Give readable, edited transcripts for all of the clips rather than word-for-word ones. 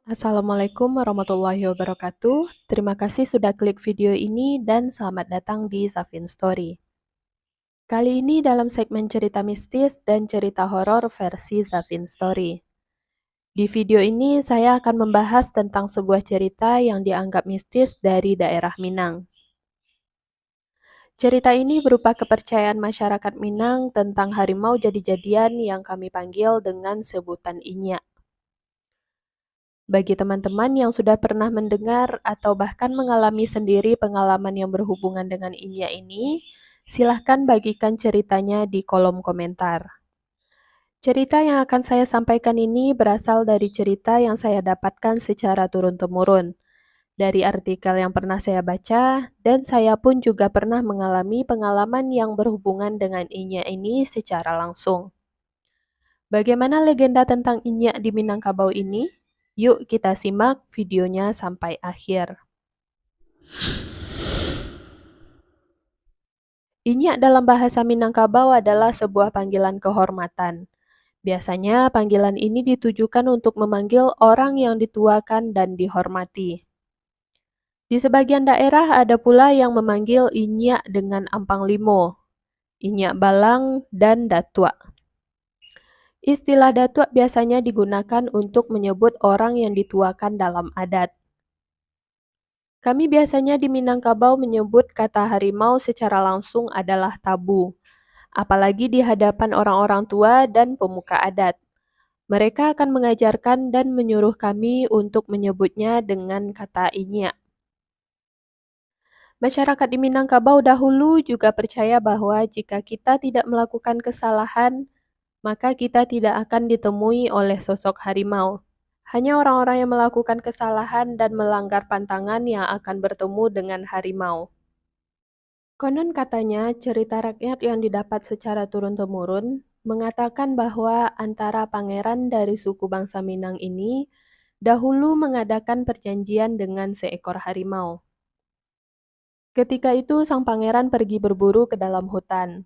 Assalamualaikum warahmatullahi wabarakatuh. Terima kasih sudah klik video ini dan selamat datang di Zafin Story. Kali ini dalam segmen cerita mistis dan cerita horor versi Zafin Story. Di video ini saya akan membahas tentang sebuah cerita yang dianggap mistis dari daerah Minang. Cerita ini berupa kepercayaan masyarakat Minang tentang harimau jadi-jadian yang kami panggil dengan sebutan Inya. Bagi teman-teman yang sudah pernah mendengar atau bahkan mengalami sendiri pengalaman yang berhubungan dengan Inya ini, silahkan bagikan ceritanya di kolom komentar. Cerita yang akan saya sampaikan ini berasal dari cerita yang saya dapatkan secara turun-temurun, dari artikel yang pernah saya baca, dan saya pun juga pernah mengalami pengalaman yang berhubungan dengan Inya ini secara langsung. Bagaimana legenda tentang Inya di Minangkabau ini? Yuk kita simak videonya sampai akhir. Inya dalam bahasa Minangkabau adalah sebuah panggilan kehormatan. Biasanya panggilan ini ditujukan untuk memanggil orang yang dituakan dan dihormati. Di sebagian daerah ada pula yang memanggil Inya dengan ampang limo, Inya balang, dan datua. Istilah datua biasanya digunakan untuk menyebut orang yang dituakan dalam adat. Kami biasanya di Minangkabau menyebut kata harimau secara langsung adalah tabu, apalagi di hadapan orang-orang tua dan pemuka adat. Mereka akan mengajarkan dan menyuruh kami untuk menyebutnya dengan kata inya. Masyarakat di Minangkabau dahulu juga percaya bahwa jika kita tidak melakukan kesalahan, maka kita tidak akan ditemui oleh sosok harimau. Hanya orang-orang yang melakukan kesalahan dan melanggar pantangan yang akan bertemu dengan harimau. Konon katanya, cerita rakyat yang didapat secara turun-temurun mengatakan bahwa antara pangeran dari suku bangsa Minang ini dahulu mengadakan perjanjian dengan seekor harimau. Ketika itu, sang pangeran pergi berburu ke dalam hutan.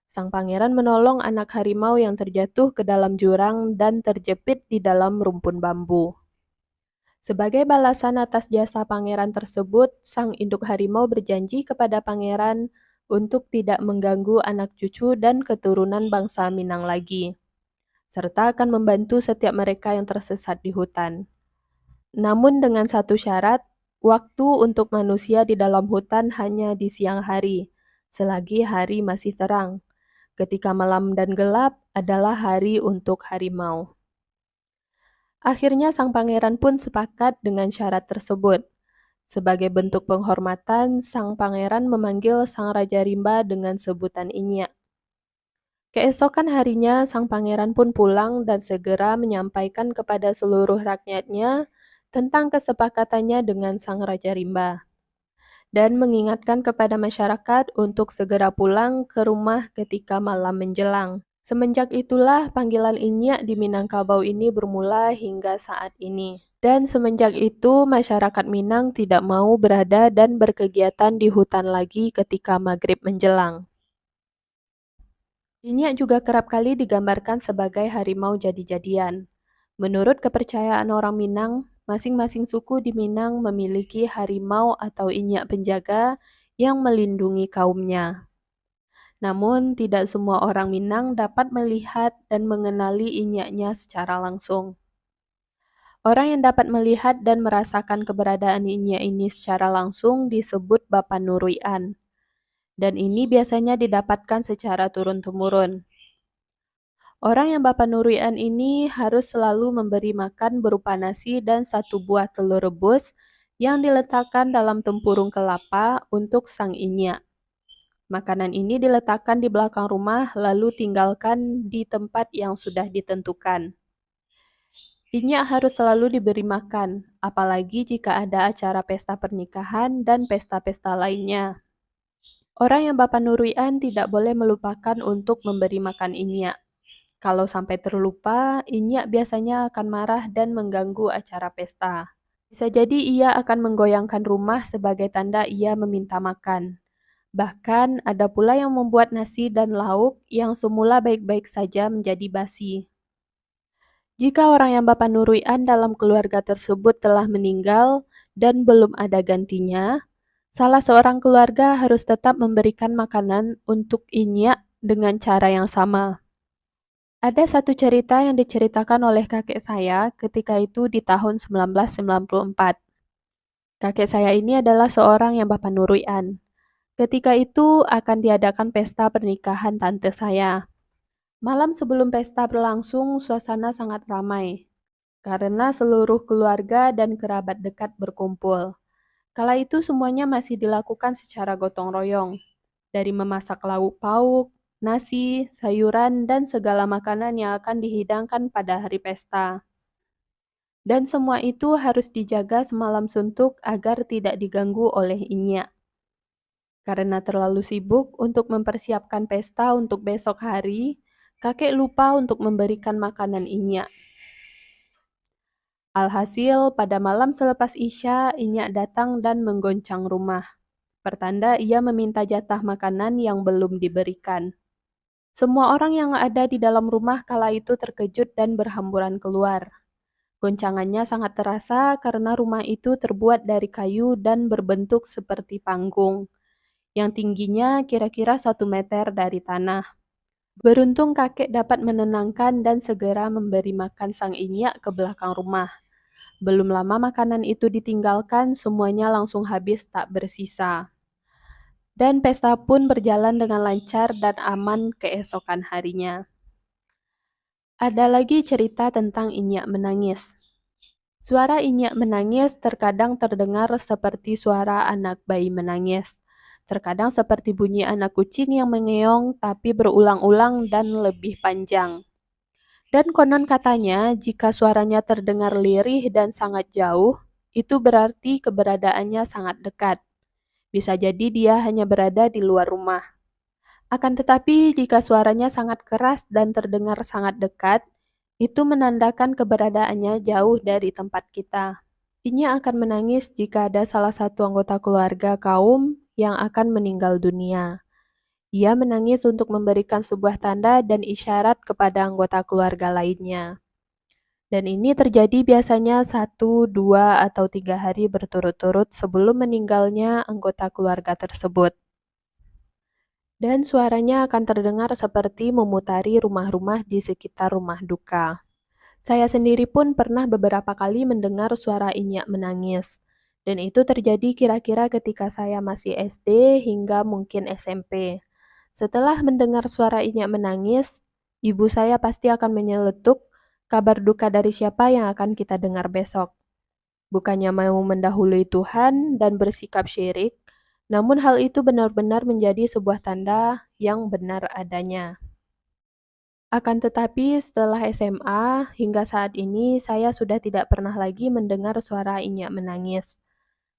Sang pangeran menolong anak harimau yang terjatuh ke dalam jurang dan terjepit di dalam rumpun bambu. Sebagai balasan atas jasa pangeran tersebut, sang induk harimau berjanji kepada pangeran untuk tidak mengganggu anak cucu dan keturunan bangsa Minang lagi, serta akan membantu setiap mereka yang tersesat di hutan. Namun dengan satu syarat, waktu untuk manusia di dalam hutan hanya di siang hari, selagi hari masih terang. Ketika malam dan gelap adalah hari untuk harimau. Akhirnya sang pangeran pun sepakat dengan syarat tersebut. Sebagai bentuk penghormatan, sang pangeran memanggil sang Raja Rimba dengan sebutan Inya. Keesokan harinya, sang pangeran pun pulang dan segera menyampaikan kepada seluruh rakyatnya tentang kesepakatannya dengan sang Raja Rimba, dan mengingatkan kepada masyarakat untuk segera pulang ke rumah ketika malam menjelang. Semenjak itulah panggilan Inya di Minangkabau ini bermula hingga saat ini. Dan semenjak itu masyarakat Minang tidak mau berada dan berkegiatan di hutan lagi ketika maghrib menjelang. Inya juga kerap kali digambarkan sebagai harimau jadi-jadian. Menurut kepercayaan orang Minang, masing-masing suku di Minang memiliki harimau atau Inya penjaga yang melindungi kaumnya. Namun, tidak semua orang Minang dapat melihat dan mengenali inyaknya secara langsung. Orang yang dapat melihat dan merasakan keberadaan inyak ini secara langsung disebut Bapa Nuruian, dan ini biasanya didapatkan secara turun-temurun. Orang yang Bapa Nuruian ini harus selalu memberi makan berupa nasi dan satu buah telur rebus yang diletakkan dalam tempurung kelapa untuk sang inyak. Makanan ini diletakkan di belakang rumah lalu tinggalkan di tempat yang sudah ditentukan. Inyak harus selalu diberi makan, apalagi jika ada acara pesta pernikahan dan pesta-pesta lainnya. Orang yang Bapak Nuruian tidak boleh melupakan untuk memberi makan inyak. Kalau sampai terlupa, inyak biasanya akan marah dan mengganggu acara pesta. Bisa jadi ia akan menggoyangkan rumah sebagai tanda ia meminta makan. Bahkan ada pula yang membuat nasi dan lauk yang semula baik-baik saja menjadi basi. Jika orang yang Bapak Nuruian dalam keluarga tersebut telah meninggal dan belum ada gantinya, salah seorang keluarga harus tetap memberikan makanan untuk Inyak dengan cara yang sama. Ada satu cerita yang diceritakan oleh kakek saya ketika itu di tahun 1994. Kakek saya ini adalah seorang yang Bapak Nuruian. Ketika itu akan diadakan pesta pernikahan tante saya. Malam sebelum pesta berlangsung, suasana sangat ramai karena seluruh keluarga dan kerabat dekat berkumpul. Kala itu semuanya masih dilakukan secara gotong royong, dari memasak lauk pauk, nasi, sayuran, dan segala makanan yang akan dihidangkan pada hari pesta. Dan semua itu harus dijaga semalam suntuk agar tidak diganggu oleh Inyak. Karena terlalu sibuk untuk mempersiapkan pesta untuk besok hari, kakek lupa untuk memberikan makanan Inyak. Alhasil, pada malam selepas Isya, Inyak datang dan menggoncang rumah. Pertanda ia meminta jatah makanan yang belum diberikan. Semua orang yang ada di dalam rumah kala itu terkejut dan berhamburan keluar. Goncangannya sangat terasa karena rumah itu terbuat dari kayu dan berbentuk seperti panggung, yang tingginya kira-kira 1 meter dari tanah. Beruntung kakek dapat menenangkan dan segera memberi makan sang Inyak ke belakang rumah. Belum lama makanan itu ditinggalkan, semuanya langsung habis tak bersisa. Dan pesta pun berjalan dengan lancar dan aman keesokan harinya. Ada lagi cerita tentang Inyak menangis. Suara Inyak menangis terkadang terdengar seperti suara anak bayi menangis. Terkadang seperti bunyi anak kucing yang mengeong tapi berulang-ulang dan lebih panjang. Dan konon katanya, jika suaranya terdengar lirih dan sangat jauh, itu berarti keberadaannya sangat dekat. Bisa jadi dia hanya berada di luar rumah. Akan tetapi, jika suaranya sangat keras dan terdengar sangat dekat, itu menandakan keberadaannya jauh dari tempat kita. Inya akan menangis jika ada salah satu anggota keluarga kaum yang akan meninggal dunia. Ia menangis untuk memberikan sebuah tanda dan isyarat kepada anggota keluarga lainnya. Dan ini terjadi biasanya 1, 2, atau 3 hari berturut-turut sebelum meninggalnya anggota keluarga tersebut. Dan suaranya akan terdengar seperti memutari rumah-rumah di sekitar rumah duka. Saya sendiri pun pernah beberapa kali mendengar suara Inyak menangis. Dan itu terjadi kira-kira ketika saya masih SD hingga mungkin SMP. Setelah mendengar suara Inyak menangis, ibu saya pasti akan menyeletuk kabar duka dari siapa yang akan kita dengar besok. Bukannya mau mendahului Tuhan dan bersikap syirik, namun hal itu benar-benar menjadi sebuah tanda yang benar adanya. Akan tetapi setelah SMA hingga saat ini saya sudah tidak pernah lagi mendengar suara Inyak menangis.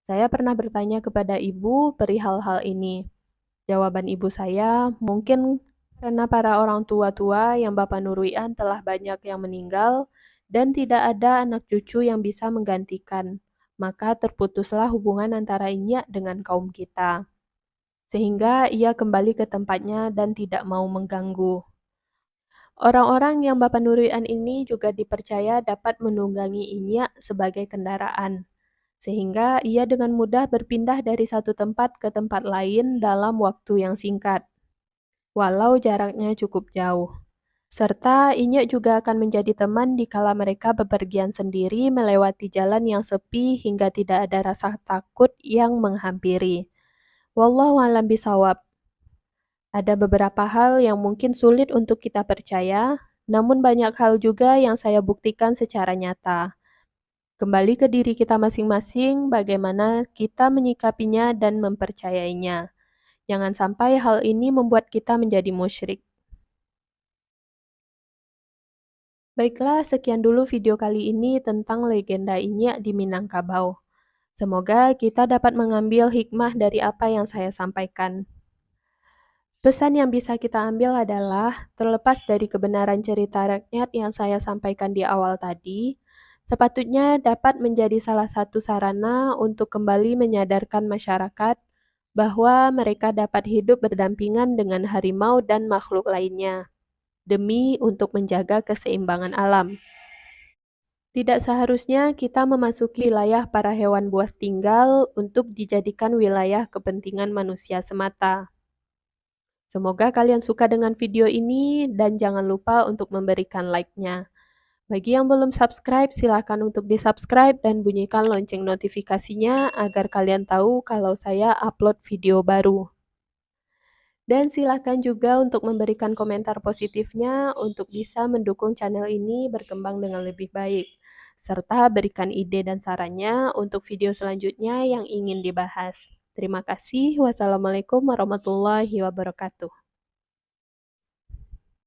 Saya pernah bertanya kepada ibu perihal hal ini. Jawaban ibu saya, mungkin karena para orang tua-tua yang Bapak Nuruian telah banyak yang meninggal dan tidak ada anak cucu yang bisa menggantikan, maka terputuslah hubungan antara Inyak dengan kaum kita. Sehingga ia kembali ke tempatnya dan tidak mau mengganggu. Orang-orang yang Bapak Nuruian ini juga dipercaya dapat menunggangi Inyak sebagai kendaraan, sehingga ia dengan mudah berpindah dari satu tempat ke tempat lain dalam waktu yang singkat, walau jaraknya cukup jauh. Serta Inyak juga akan menjadi teman dikala mereka bepergian sendiri melewati jalan yang sepi hingga tidak ada rasa takut yang menghampiri. Wallahu a'lam bishawab. Ada beberapa hal yang mungkin sulit untuk kita percaya, namun banyak hal juga yang saya buktikan secara nyata. Kembali ke diri kita masing-masing, bagaimana kita menyikapinya dan mempercayainya. Jangan sampai hal ini membuat kita menjadi musyrik. Baiklah, sekian dulu video kali ini tentang legenda Inyak di Minangkabau. Semoga kita dapat mengambil hikmah dari apa yang saya sampaikan. Pesan yang bisa kita ambil adalah, terlepas dari kebenaran cerita rakyat yang saya sampaikan di awal tadi, sepatutnya dapat menjadi salah satu sarana untuk kembali menyadarkan masyarakat bahwa mereka dapat hidup berdampingan dengan harimau dan makhluk lainnya, demi untuk menjaga keseimbangan alam. Tidak seharusnya kita memasuki wilayah para hewan buas tinggal untuk dijadikan wilayah kepentingan manusia semata. Semoga kalian suka dengan video ini dan jangan lupa untuk memberikan like-nya. Bagi yang belum subscribe, silakan untuk di-subscribe dan bunyikan lonceng notifikasinya agar kalian tahu kalau saya upload video baru. Dan silakan juga untuk memberikan komentar positifnya untuk bisa mendukung channel ini berkembang dengan lebih baik, serta berikan ide dan sarannya untuk video selanjutnya yang ingin dibahas. Terima kasih. Wassalamualaikum warahmatullahi wabarakatuh.